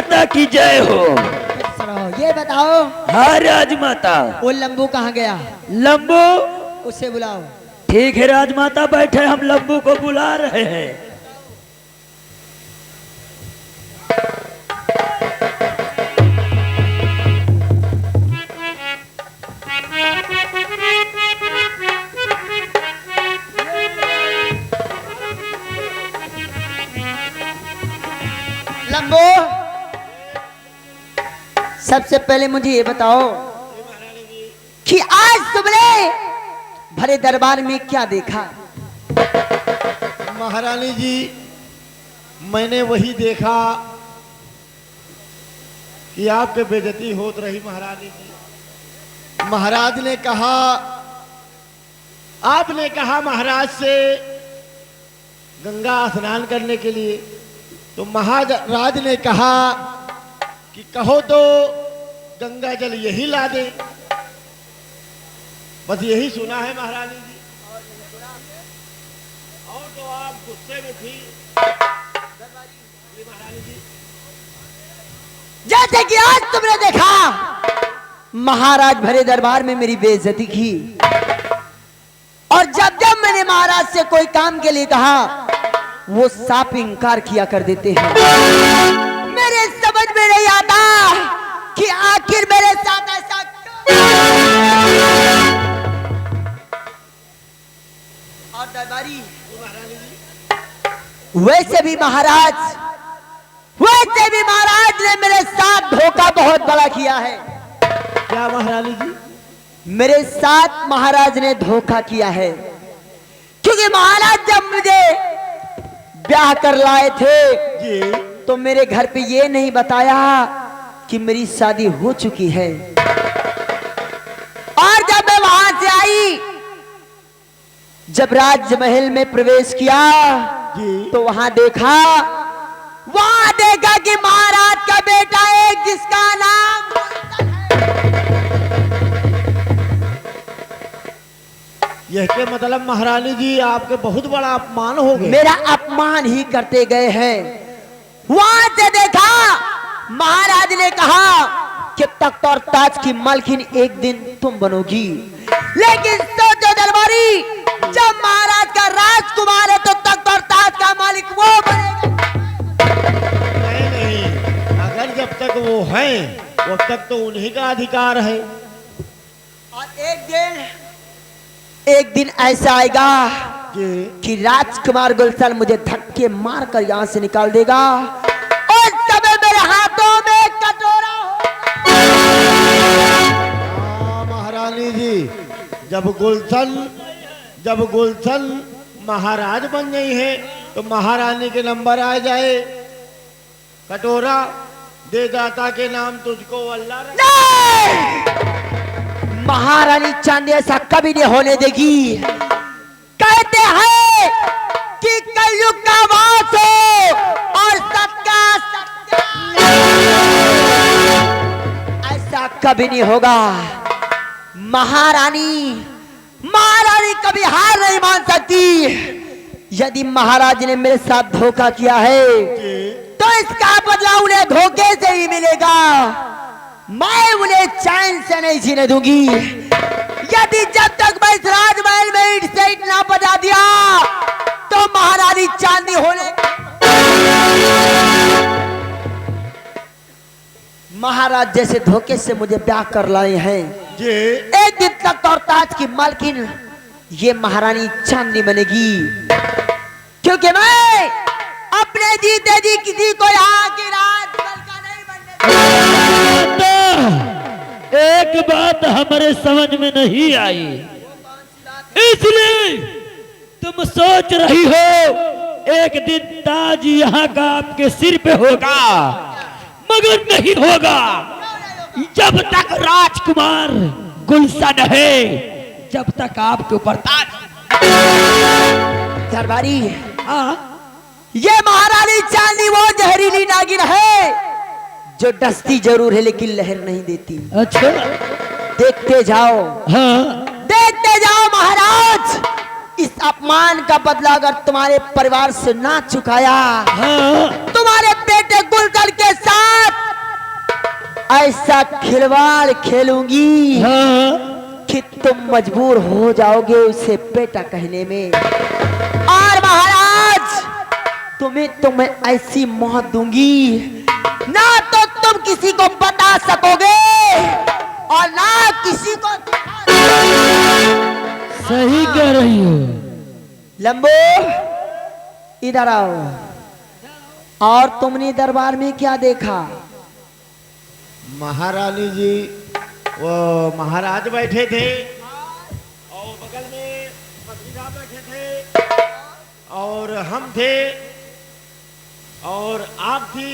राजमाता की जय हो। ये बताओ, हाँ राजमाता। वो लंबू कहाँ गया? लंबू, उसे बुलाओ। ठीक है राजमाता, बैठे, हम लंबू को बुला रहे हैं। लंबू, सबसे पहले मुझे ये बताओ कि आज तुमने भरे दरबार में क्या देखा? महारानी जी, मैंने वही देखा कि आपके बेइज्जती होत रही। महारानी जी, महाराज ने कहा, आपने कहा महाराज से गंगा स्नान करने के लिए, तो महाराज ने कहा कि कहो तो गंगा जल यही ला दे। बस यही सुना है महारानी जी, और तो आप गुस्से में थी महारानी जी। जैसे कि आज तुमने देखा महाराज भरे दरबार में मेरी बेइज्जती की, और जब जब मैंने महाराज से कोई काम के लिए कहा वो साफ इनकार किया कर देते हैं। मेरे समझ में नहीं आता कि आखिर मेरे साथ ऐसा क्यों? और दरबारी, वैसे भी महाराज ने मेरे साथ धोखा बहुत बड़ा किया है। क्या महारानी जी? मेरे साथ महाराज ने धोखा किया है, क्योंकि महाराज जब मुझे ब्याह कर लाए थे जी, तो मेरे घर पे ये नहीं बताया कि मेरी शादी हो चुकी है। और जब मैं वहां से आई, जब राजमहल में प्रवेश किया जी, तो वहां देखा कि महाराज का बेटा है जिसका नाम यह के मतलब महारानी जी आपके बहुत बड़ा अपमान हो गया। मेरा अपमान ही करते गए हैं। वहां से देखा महाराज ने कहा कि तख्त और ताज की मालकिन एक दिन तुम बनोगी, लेकिन सोचो दरबारी, जब महाराज का राजकुमार है तो तख्त और ताज का मालिक वो बनेगा। नहीं, अगर जब तक वो हैं तब तक तो उन्हीं का अधिकार है। और एक दिन ऐसा आएगा कि राजकुमार गुलशन मुझे धक्के मारकर यहाँ से निकाल देगा, और समय मेरे हाथों में कटोरा हाँ महारानी जी, जब गुलशन महाराज बन गई है तो महारानी के नंबर आ जाए, कटोरा दे दाता के नाम तुझको अल्लाह महारानी चांदी ऐसा कभी नहीं होने देगी। कहते हैं कि कलयुग का वास हो और सबका सत्य, ऐसा कभी नहीं होगा। महारानी कभी हार नहीं मान सकती। यदि महाराज ने मेरे साथ धोखा किया है तो इसका बदला उन्हें धोखे से ही मिलेगा। मैं उन्हें चैन से नहीं जीने दूंगी। यदि जब तक मैं इस राजमहल में ईंट से ईंट ना बजा दिया तो महारानी चांदी होने, महाराज जैसे धोखे से मुझे ब्याह कर लाए हैं, एक दिन तक और ताज की मालकिन ये महारानी चांदी बनेगी, क्योंकि मैं अपने जीते जी किसी को यहाँ की राजमहल का नहीं बनने। एक बात हमारे समझ में नहीं आई, इसलिए तुम सोच रही हो एक दिन ताज यहाँ का आपके सिर पे होगा, मगर नहीं होगा। जब तक राजकुमार गुलशन है, जब तक आपके ऊपर ताज। दरबारी, ये महारानी चांदी वो जहरीली नागिन है जो डसती जरूर है लेकिन लहर नहीं देती। अच्छा, देखते जाओ, हाँ, देखते जाओ महाराज, इस अपमान का बदला अगर तुम्हारे परिवार से ना चुकाया, हाँ, तुम्हारे बेटे गुल दुर्योधन के साथ ऐसा खिलवाड़ खेलूंगी हाँ कि तुम मजबूर हो जाओगे उसे बेटा कहने में। और महाराज तुम्हें ऐसी मौत दूंगी ना तो तुम किसी को बता सकोगे और ना किसी को सही कह रही हो। लंबो इधर आओ। और तुमने दरबार में क्या देखा? महारानी जी वो महाराज बैठे थे और बगल में मंत्री साहब बैठे थे और हम थे और आप थी।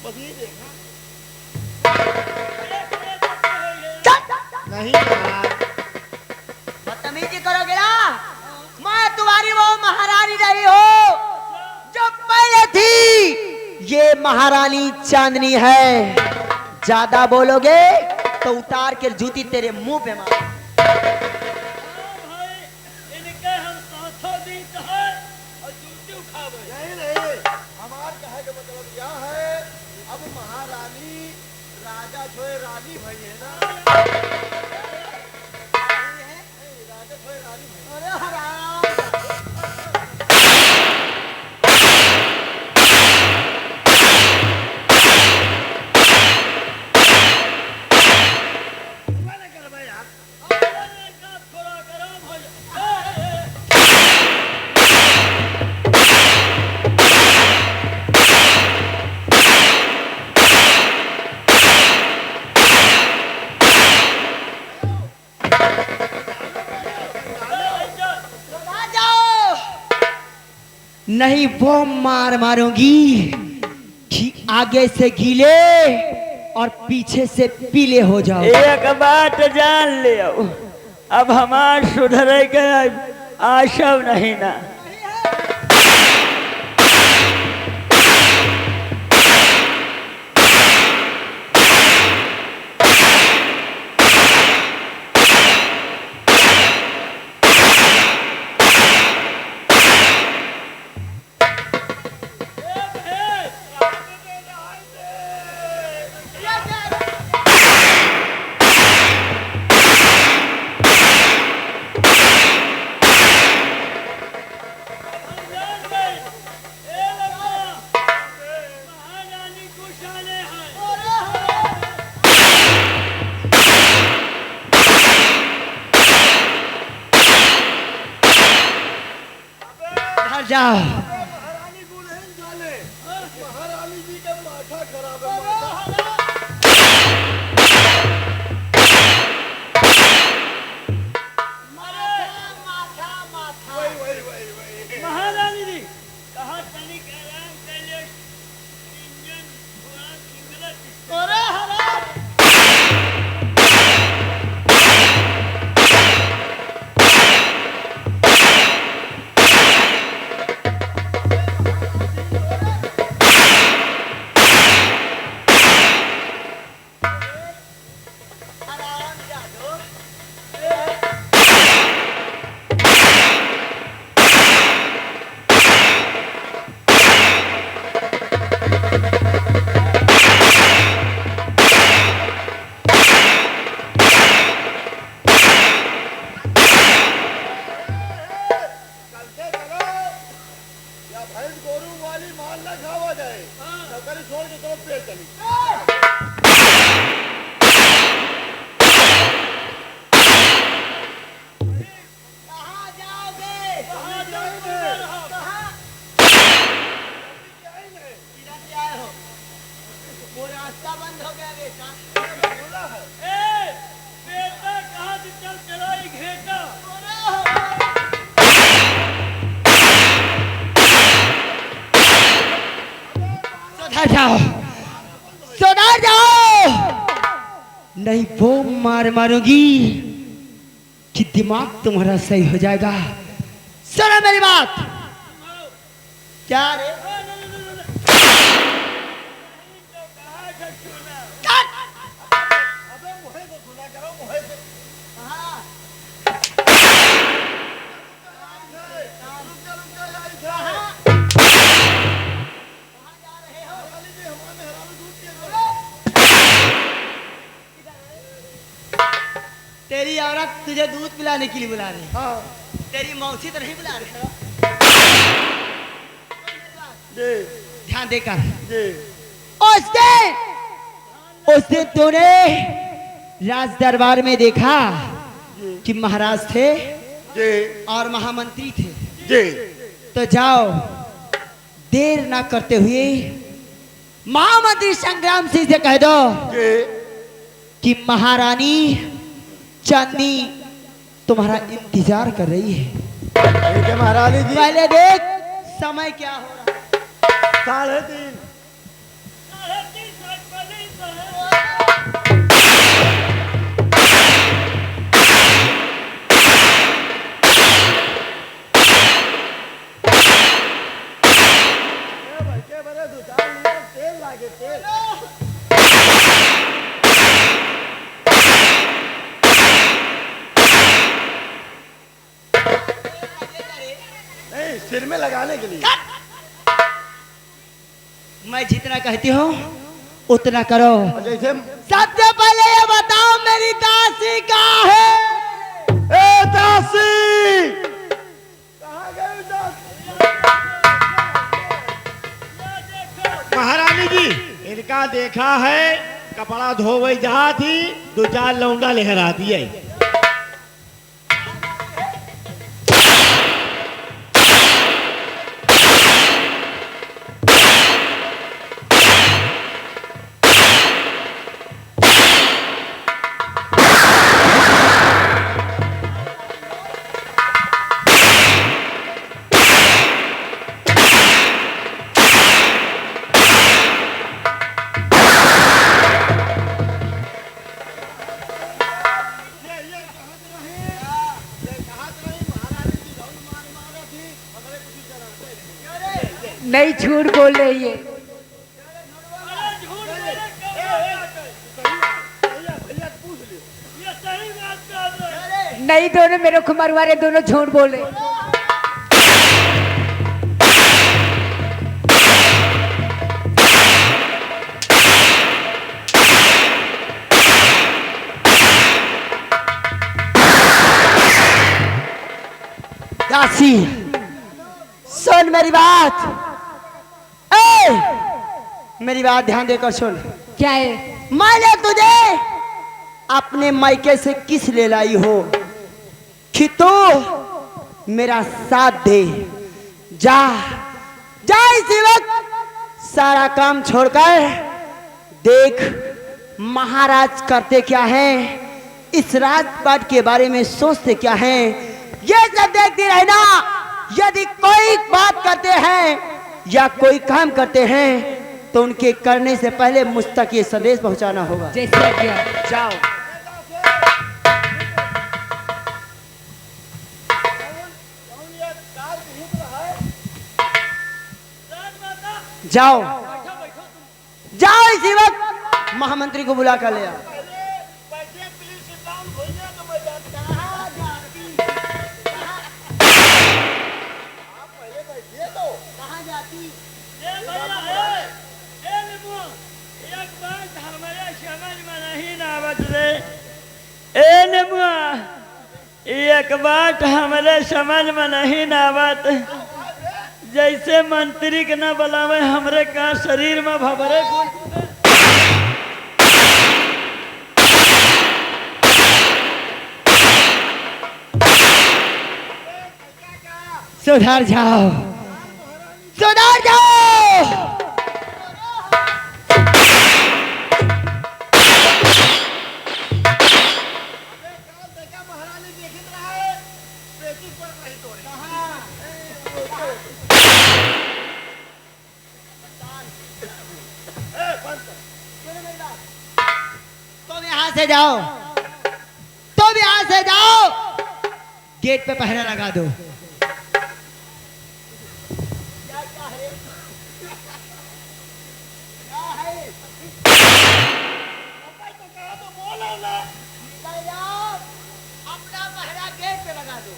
बस ये देखा नहीं यार। बदतमीजी करोगे ना? मैं तुम्हारी वो महारानी नहीं हो जो पहले थी। ये महारानी चांदनी है। ज्यादा बोलोगे तो उतार के जूती तेरे मुंह पे मार। नहीं हमार कहे का मतलब यह है अब महारानी राजा छोए रानी भाई है ना। राजा छोए रानी भाई। अरे हराम। नहीं वो मार मारूंगी कि आगे से गीले और पीछे से पीले हो जाओ। एक बात जान ले, अब हमार सुधरे के आशा नहीं ना। जाओ। महारानी गुलहन जाने महारानी जी का माथा खराब है। महारानी जी कहा तनिक आराम कर ले, इंजन थोड़ा सिंगल। अरे हराम। जाओ, सुधर जाओ, नहीं वो मार मारूंगी कि दिमाग तुम्हारा सही हो जाएगा। सुनो मेरी बात। क्या रे? तेरी औरत तुझे दूध पिलाने के लिए बुला रही है। हाँ तेरी मौसी तो नहीं बुला रही है। जी ध्यान देकर जी उस दिन तूने राज दरबार में देखा कि महाराज थे जी और महामंत्री थे। जी तो जाओ देर ना करते हुए महामंत्री संग्राम सिंह से कह दो जी कि महारानी चांदनी तुम्हारा इंतजार कर रही है। ठीक है महारानी जी। पहले देख समय क्या हो रहा है। 3:30। तेल लागे तेल। नहीं सिर में लगाने के लिए। मैं जितना कहती हूँ उतना करो। और जैसे सबसे पहले ये बताओ मेरी दासी कहाँ है? ए दासी कहाँ गई दासी? महारानी जी इनका देखा है कपड़ा धोवे जहाँ थी 2-4 लौंडा लहरा दिए। नहीं झूठ बोल रही है। नहीं दोनों मेरे को मरवा रहे, दोनों झूठ बोल रहे। दासी सुन मेरी बात। मेरी बात ध्यान देकर सुन। क्या है? मैंने तुझे अपने मायके से किस ले लाई हो कि तू मेरा साथ दे। जा जा इसी वक्त सारा काम छोड़कर देख महाराज करते क्या हैं, इस राजपाट के बारे में सोचते क्या हैं, ये सब देखती रहना। यदि कोई बात करते हैं या कोई काम करते हैं तो उनके करने से पहले मुझ तक ये संदेश पहुंचाना होगा। जैसे क्या? जाओ जाओ जाओ इसी वक्त महामंत्री को बुला कर ले आओ। एक बात हमारे समझ में नहीं आवत, जैसे मंत्री के न बुलावे हमरे का शरीर में भभरे। सुधार जाओ सुधार जाओ। तुम यहाँ से जाओ, तुम यहाँ से जाओ, गेट पे पहरा लगा दो। अपना पहरा गेट पे लगा दो।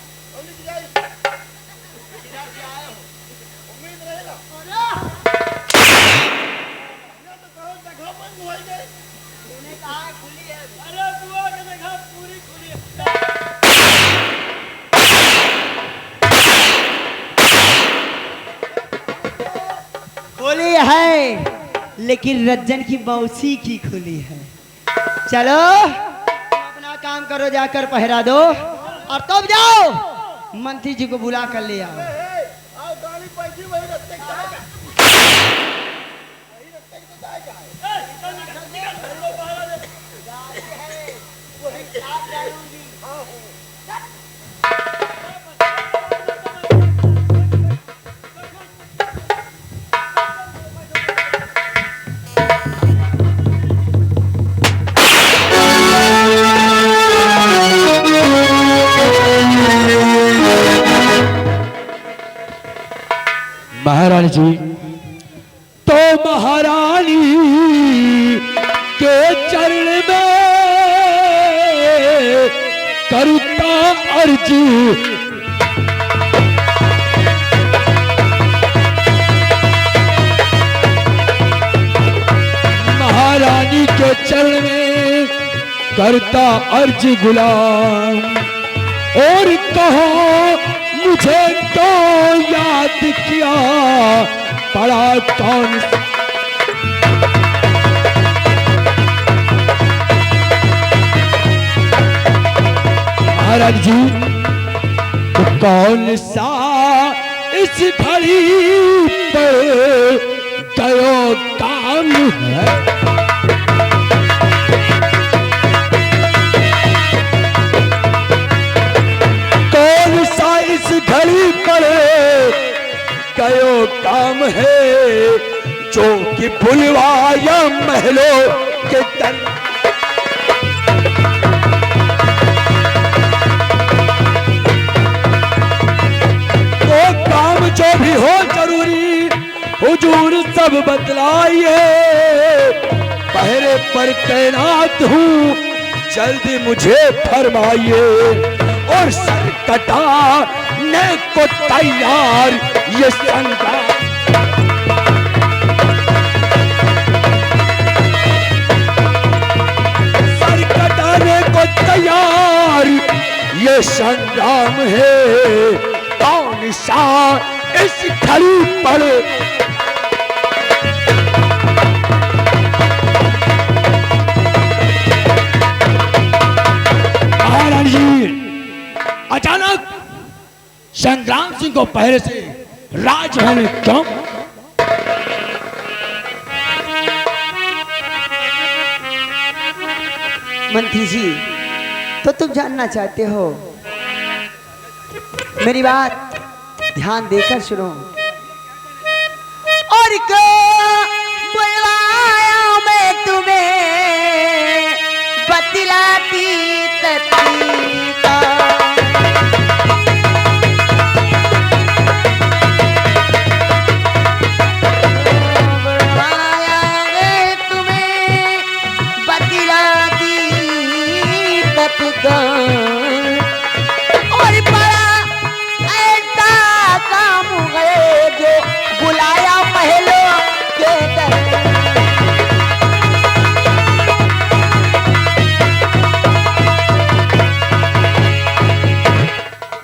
तूने कहा खुली है। अरे बुआ के देखा पूरी खुली है। लेकिन रज्जन की मौसी की खुली है। चलो अपना काम करो, जाकर पहरा दो और तब जाओ मंत्री जी को बुला कर ले आओ। महारानी जी, तो महारानी के चरण में करता अर्जी, महारानी के चरण में करता अर्जी गुलाम, और कहो मुझे तो याद किया पड़ा कौन सा महाराज जी, तो कौन सा इस घड़ी पर गयो काम है, कौन सा इस घड़ी पर गयो काम है, जो कि बुलवाया महलों के दर। वो काम जो भी हो जरूरी हुजूर सब बतलाइए, पहरे पर तैनात हूँ जल्दी मुझे फरमाइए, और सर कटाने को तैयार ये संग्राम, सर कटाने को तैयार ये संग्राम है, कौन सा इस घड़ी पर महारानी जी अचानक संग्राम सिंह को पहले से राजमहल में क्यों? मंत्री जी, तो तुम जानना चाहते हो, मेरी बात ध्यान देकर सुनो। और क्यों बुलवाया मैं तुम्हें बतलाती तरीका, बुलवाया मैं तुम्हें बतलाती तरीका, और बड़ा ऐसा काम है जो बुलाया महलों के दर।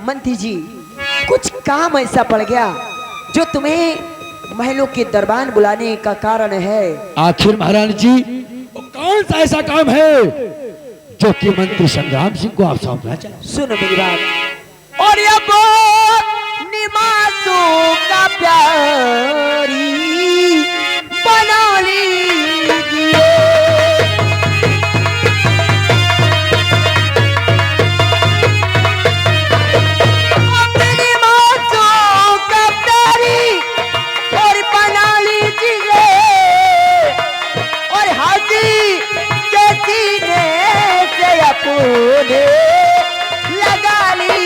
मंत्री जी, कुछ काम ऐसा पड़ गया जो तुम्हें महलों के दरबार बुलाने का कारण है। आखिर महारानी जी वो कौन सा ऐसा काम है जो कि मंत्री संग्राम सिंह को आप सौंपना चाहते? सुनो मेरी बात। और ये वो निमासू का प्यारी बना लीजिए, अपनी निमासू का प्यारी और बना लीजिए, और हाथी के सीने से अपने लगा ली।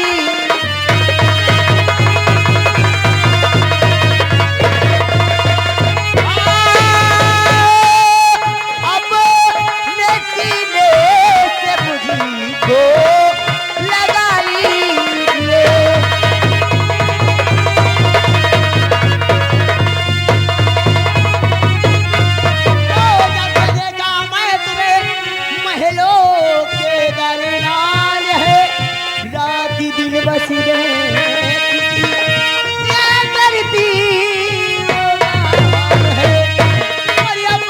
करती है, और अब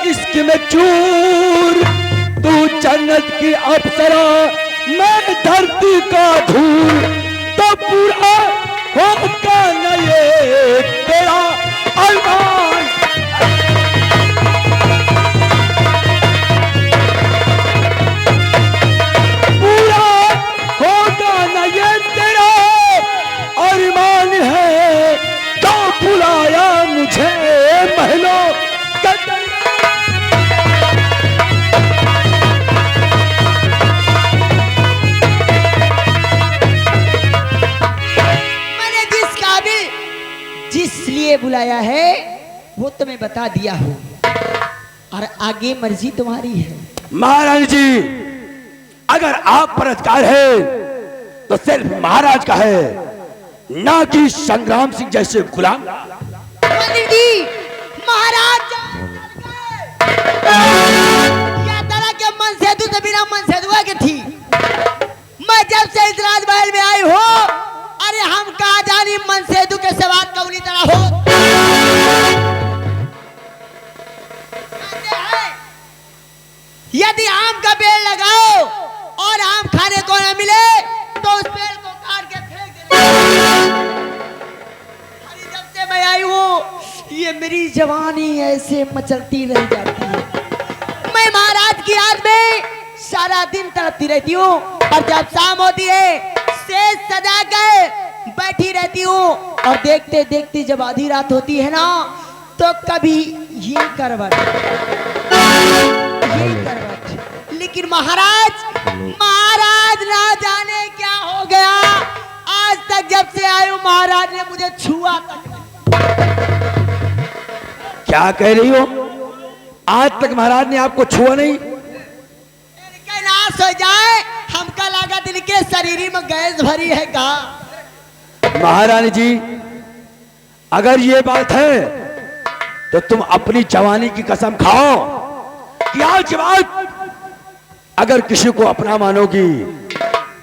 इश्क में चूर, तू जन्नत की अप्सरा मैं धरती का धूल, तो पूरा होगा न ये तेरा अरमान। पूरा होगा न ये तेरा अरमान है, तो बुलाया मुझे महलों का जिसलिए बुलाया है वो तुम्हें बता दिया हो, और आगे मर्जी तुम्हारी है। महारानी जी, अगर आप पर अधिकार है तो सिर्फ महाराज का है, ना कि संग्राम सिंह जैसे गुलाम। मंत्री जी, महाराज या तरह के मन सेतु से बिना मन सेतुआ के थी। मैं जब से इस राजमहल में आई हो, अरे हम कहा जानी मन सेतु के सवाल कौनी तरह हो। यदि आम का पेड़ लगाओ और आम खाने को न मिले तो उस पेड़ को काट के फेंक देना। अरे जब से मैं आई हूँ ये मेरी जवानी ऐसे मचलती रह जाती है। मैं महाराज की याद में सारा दिन तड़पती रहती हूँ, और जब शाम होती है सेज सजा कर बैठी रहती हूँ, और देखते देखते जब आधी रात होती है ना, तो कभी ये करवट लेकिन महाराज ना जाने क्या हो गया, आज तक जब से आयु महाराज ने मुझे छुआ तक नहीं। क्या कह रही हो? आज तक महाराज ने आपको छुआ नहीं? इनका नाश हो जाए, हमका लागत इनके शरीर में गैस भरी है का। महारानी जी, अगर ये बात है तो तुम अपनी जवानी की कसम खाओ कि आज के बाद अगर किसी को अपना मानोगी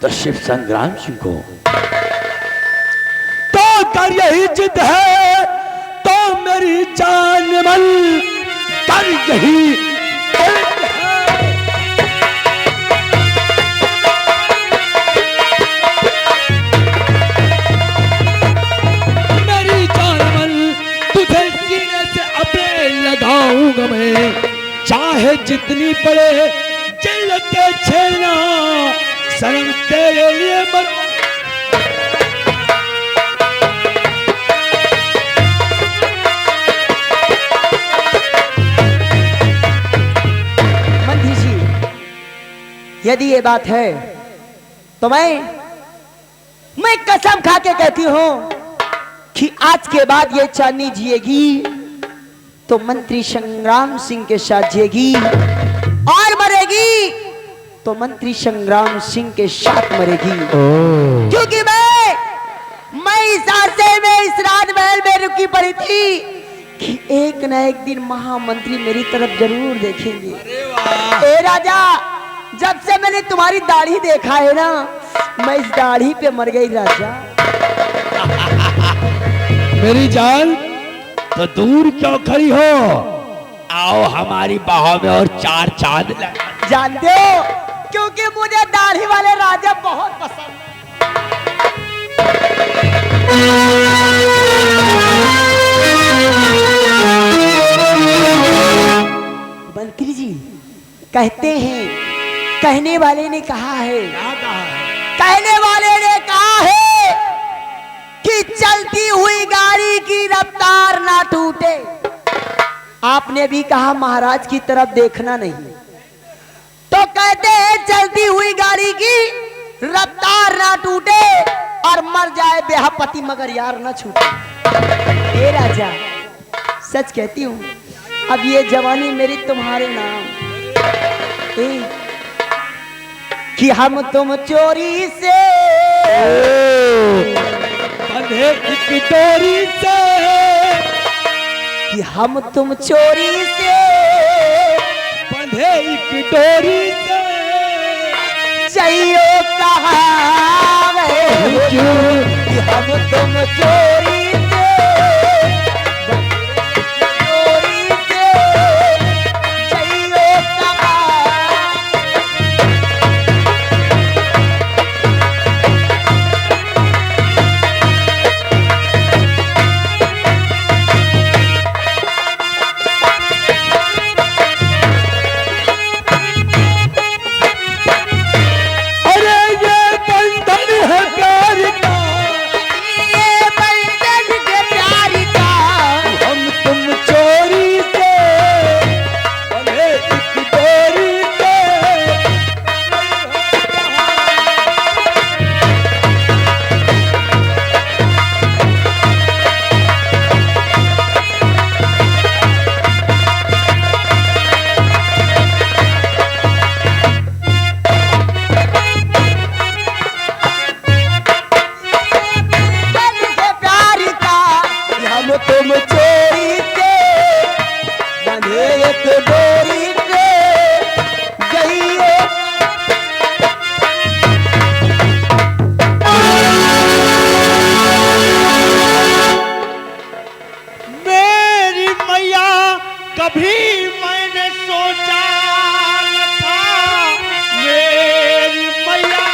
तो शिव संग्राम सिंह को। तो कर यही जिद है तो मेरी जान मन कर यही जिद है। मेरी जान मन तुझे सीने से अपने लगाऊंगा मैं, चाहे जितनी पड़े जिल्लते छेड़ना, सनम तेरे लिए मरूं। मंत्री जी, यदि ये बात है तो मैं कसम खा के कहती हूँ कि आज के बाद ये चांदनी जिएगी तो मंत्री संग्राम सिंह के साथ जिएगी, और मरेगी तो मंत्री संग्राम सिंह के साथ मरेगी। क्योंकि मैं इस आशे में इस राजमहल में रुकी पड़ी थी कि एक न एक दिन महामंत्री मेरी तरफ जरूर देखेंगे। ए राजा, जब से मैंने तुम्हारी दाढ़ी देखा है ना, मैं इस दाढ़ी पे मर गई राजा। मेरी जान, तो दूर क्यों खड़ी हो? आओ हमारी बाहों में और चार चांद लगा। जानते हो, क्योंकि मुझे दाढ़ी वाले राजा बहुत पसंद है। मंत्री जी कहते हैं, कहने वाले ने कहा है, कहने वाले ने कहा है कि चलती हुई गाड़ी की रफ्तार ना टूटे। आपने भी कहा महाराज की तरफ देखना नहीं, तो कहते हैं चलती हुई गाड़ी की रफ्तार ना टूटे और मर जाए बेहपति मगर यार ना छूटे। ए राजा, सच कहती हूँ, अब ये जवानी मेरी तुम्हारे नाम। कि हम तुम चोरी से बंधे एक डोरी से, कि हम तुम चोरी से बंधे एक डोरी से, चाहिए कहाँ गए कि हम तुम चोरी से, चोरी से कभी मैंने सोचा न था मेरी मैया।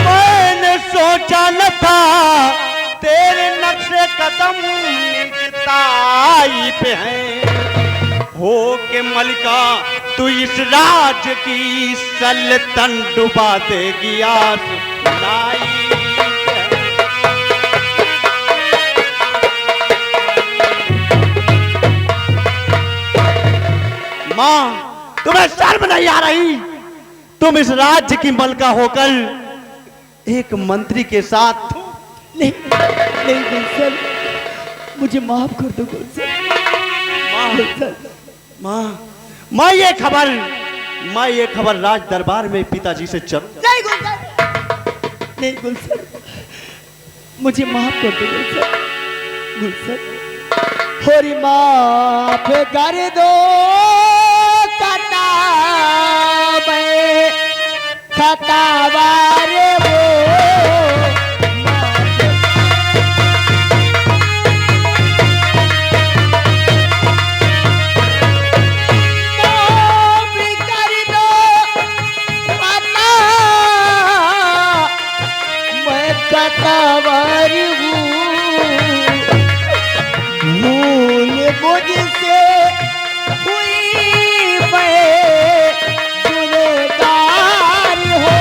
मैंने सोचा न था तेरे नक्शे कदम ताई पे हैं हो के मलिका तू इस राज की सल्तन डुबा देगी आस नाई। माँ तुम्हें शर्म नहीं आ रही? तुम इस राज्य की मलका होकर एक मंत्री के साथ। नहीं नहीं गुलशन, मुझे माफ कर दो गुलशन। माँ ये खबर राज दरबार में पिताजी से चल। नहीं गुलशन, नहीं गुलशन, मुझे माफ कर दो गुलशन। गुलशन, होरी माफ कर दो खतावार वो कतावर भूल मुझसे हुई मैं गुनहगार हो।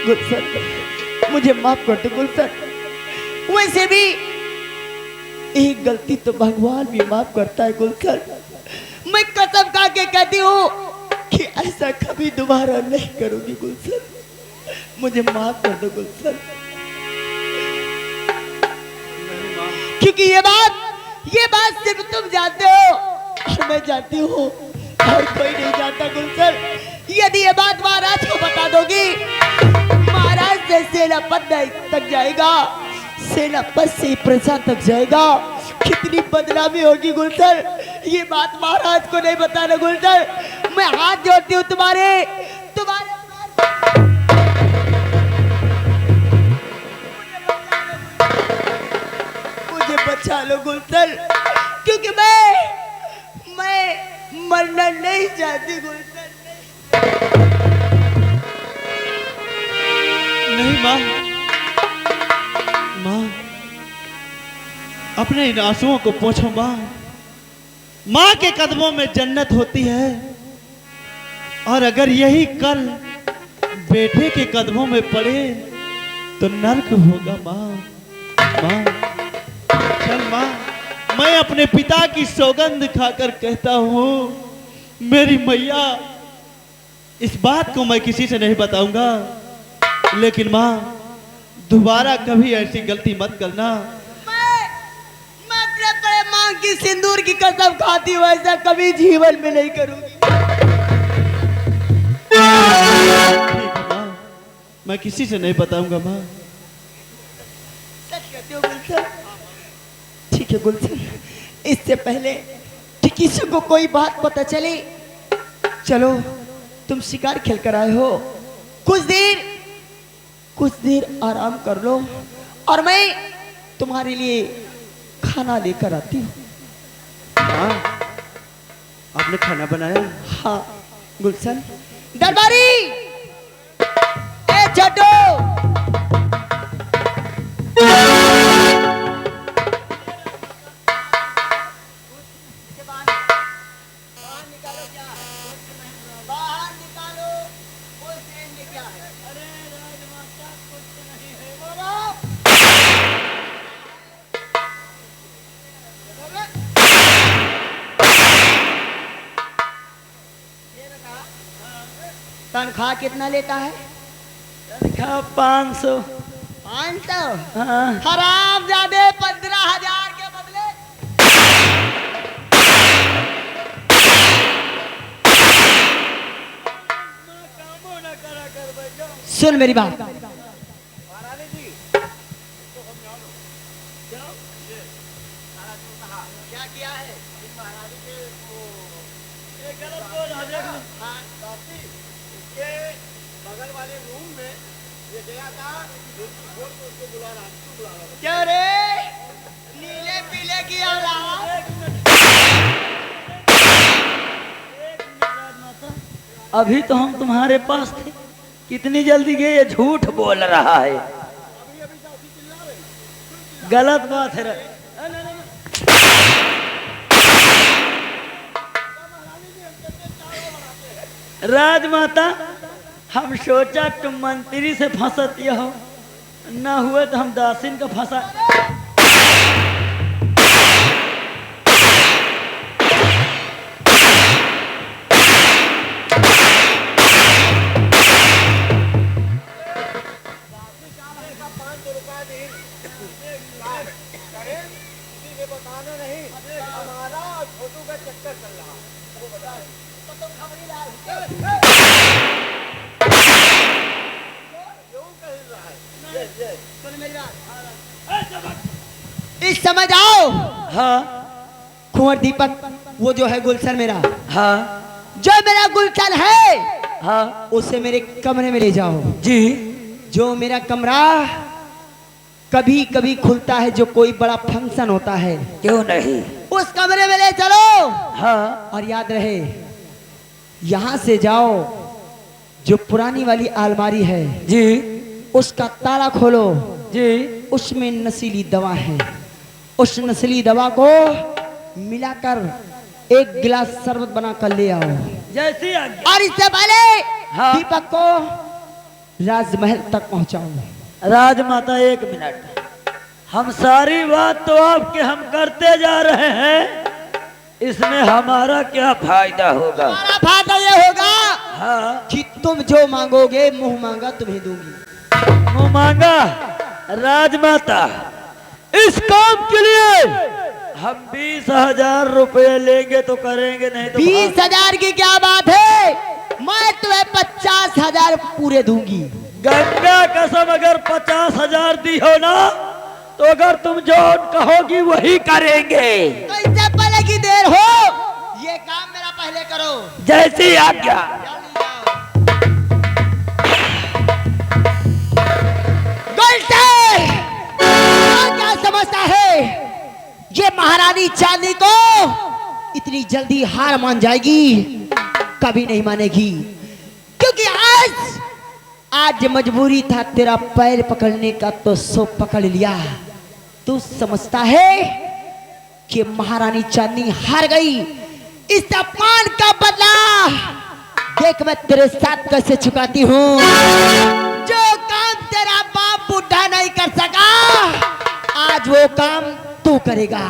गुलशन मुझे माफ कर दो गुलशन। वैसे भी एक गलती तो भगवान भी माफ करता है गुलशन। मैं कसम खा के कहती हूँ कि ऐसा कभी दोबारा नहीं करूंगी गुलशन। मुझे माफ कर दो गुलशन, क्योंकि ये बात सिर्फ तुम जानते हो और मैं जानती हूँ और कोई नहीं जानता गुलशन। यदि ये बात महाराज को बता दोगी, महाराज से सेनापत तक जाएगा, सेनापत से प्रजा तक जाएगा। कितनी बदनामी होगी गुलशन। ये बात महाराज को नहीं बताना गुलशन। मैं हाथ जोड़ती हूँ तुम्हारे। मुझे बचा लो गुलशन, क्योंकि मैं मरना नहीं चाहती गुलशन। नहीं माँ, अपने इन आंसुओं को पोंछो माँ। माँ के कदमों में जन्नत होती है, और अगर यही कल बेटे के कदमों में पड़े तो नर्क होगा माँ। माँ चल माँ, मैं अपने पिता की सौगंध खाकर कहता हूँ मेरी मैया, इस बात को मैं किसी से नहीं बताऊंगा, लेकिन माँ दोबारा कभी ऐसी गलती मत करना। मैं अपने बड़े मां की सिंदूर की कसम खाती हूँ, ऐसा कभी जीवन में नहीं करूंगी। ठीक है माँ, मैं किसी से नहीं बताऊंगा माँ। सच कहते हो गुलशन? ठीक है गुलशन, इससे पहले कि किसी को कोई बात पता चले, चलो तुम शिकार खेल कर आए हो, कुछ देर आराम कर लो और मैं तुम्हारे लिए खाना लेकर आती हूँ। हाँ, आपने खाना बनाया? हाँ गुलशन। दरबारी, ए छोटू, तनख्वाह कितना लेता है? तनख्वाह 500। 500? हाँ। हराम जादे 15,000 के बदले। सुन मेरी बात, क्या किया है? बगल वाले रूम में ये गया था, उसको बुला रहा, क्या रे? नीले पीले की औलाद। अभी तो हम तुम्हारे पास थे, कितनी जल्दी गए? ये झूठ बोल रहा है, गलत बात है। राजमाता, हम सोचा तुम मंत्री से फंसती हो, ना हुए तो हम दासिन का फंसा। बताना नहीं, हमारा छोटू का चक्कर चल रहा, वो बता तो तुम खबरी लाल क्यों कह रहा है? सुन मेरी बात, इस समझ आओ। हाँ कुंवर दीपक, वो जो है गुलशन मेरा, हाँ जो मेरा गुलशन है, हाँ उसे मेरे कमरे में ले जाओ। जी। जो मेरा कमरा कभी कभी खुलता है, जो कोई बड़ा फंक्शन होता है, क्यों नहीं? उस कमरे में ले चलो। हाँ और याद रहे, यहाँ से जाओ, जो पुरानी वाली अलमारी है जी उसका ताला खोलो जी। उसमें नशीली दवा है। उस नशीली दवा को मिलाकर एक गिलास शरबत बना कर ले आओ। जैसी आज्ञा। और इससे पहले हाँ। दीपक को राजमहल तक पहुंचाओ। राजमाता एक मिनट, हम सारी बात तो आपके हम करते जा रहे हैं, इसमें हमारा क्या फायदा होगा? हमारा फायदा ये होगा हाँ, कि तुम जो मांगोगे मुंह मांगा तुम्हें दूंगी। मुँह मांगा। राजमाता, इस काम के लिए हम 20,000 रुपये लेंगे तो करेंगे, नहीं तो 20,000 की क्या बात है, मैं तुम्हें 50,000 पूरे दूंगी। गंगा कसम, अगर 50,000 दी हो ना तो अगर तुम जो कहोगी वही करेंगे। तो इससे पहले की देर हो, ये काम मेरा पहले करो। जैसी आज्ञा। गुलशन, क्या समझता है ये महारानी चांदी को इतनी जल्दी हार मान जाएगी? कभी नहीं मानेगी, क्योंकि आज मजबूरी था तेरा पैर पकड़ने का, तो सो पकड़ लिया। तू समझता है कि महारानी चांदनी हार गई? इस अपमान का बदला देख मैं तेरे साथ कैसे चुकाती हूँ। जो काम तेरा बाप बुढ़ा नहीं कर सका, आज वो काम तू करेगा।